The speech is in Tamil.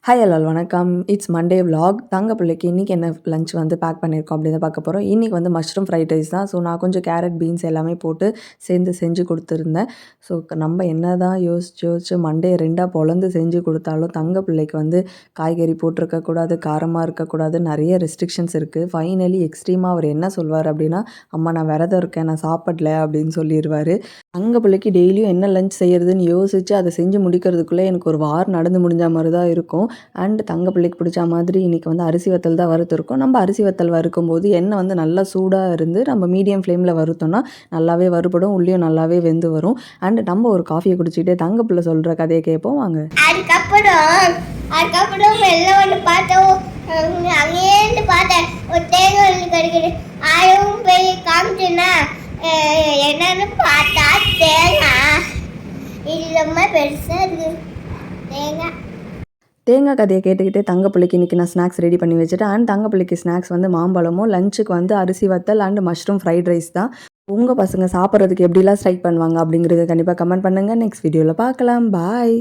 ஹாய் எல்லால் வணக்கம். It's Monday vlog. தங்க பிள்ளைக்கு இன்றைக்கி என்ன லஞ்ச் வந்து பேக் பண்ணியிருக்கோம் அப்படின்னு தான் பார்க்க போகிறோம். இன்றைக்கி வந்து மஷ்ரூம் ஃப்ரைட் ரைஸ் தான். ஸோ நான் கொஞ்சம் கேரட் பீன்ஸ் எல்லாமே போட்டு சேர்ந்து செஞ்சு கொடுத்துருந்தேன். ஸோ நம்ம என்ன தான் யோசிச்சு மண்டே 2ஆக பொலந்து செஞ்சு கொடுத்தாலும் தங்க பிள்ளைக்கு வந்து காய்கறி போட்டிருக்கக்கூடாது, காரமாக இருக்கக்கூடாது, நிறைய ரெஸ்ட்ரிக்ஷன்ஸ் இருக்குது. ஃபைனலி எக்ஸ்ட்ரீமாக அவர் என்ன சொல்வார் அப்படின்னா, அம்மா நான் விரதம் இருக்கேன், நான் சாப்பிடல அப்படின்னு சொல்லிடுவார். தங்க பிள்ளைக்கு டெய்லியும் என்ன லஞ்ச் செய்கிறதுன்னு யோசித்து அதை செஞ்சு முடிக்கிறதுக்குள்ளே எனக்கு ஒரு வாரம் நடந்து முடிஞ்ச மாதிரி தான் இருக்கும். அண்ட் தங்க பிள்ளைக்கு பிடிச்ச மாதிரி இன்றைக்கி வந்து அரிசி வத்தல் தான் வறுத்துருக்கோம். நம்ம அரிசி வத்தல் வறுக்கும்போது எண்ணெய் வந்து நல்லா சூடாக இருந்து நம்ம மீடியம் ஃப்ளேமில் வறுத்தோம்னா நல்லாவே வறுபடும், உள்ளியும் நல்லாவே வெந்து வரும். அண்ட் நம்ம ஒரு காஃபியை குடிச்சிக்கிட்டே தங்க பிள்ளை சொல்கிற கதையை கேட்போம் வாங்க. அதுக்கப்புறம் வெளில ஒன்று பார்த்தோம், அங்கேருந்து பார்த்தேன் ஒரு தேங்காய் ஒன்று கிடைக்குது. அதுவும் போய் காமிச்சுன்னா என்னன்னு பார்த்தா தேங்காய் இல்லாமல் பெருசாக இருக்குது. தேங்காய் கதையை கேட்டுக்கிட்டே தங்க பிள்ளைக்கு இன்றைக்கி நான் ஸ்நாக்ஸ் ரெடி பண்ணி வச்சுட்டேன். அண்ட் தங்க பிள்ளைக்கு ஸ்நாக்ஸ் வந்து மாம்பழமும், லஞ்சுக்கு வந்து அரிசி வத்தல் அண்ட் மஷ்ரூம் ஃப்ரைட் ரைஸ் தான். உங்கள் பசங்க சாப்பிட்றதுக்கு எப்படிலாம் ஸ்ட்ரைக் பண்ணுவாங்க அப்படிங்கிறத கண்டிப்பாக கமெண்ட் பண்ணுங்கள். நெக்ஸ்ட் வீடியோவில் பார்க்கலாம். பாய்.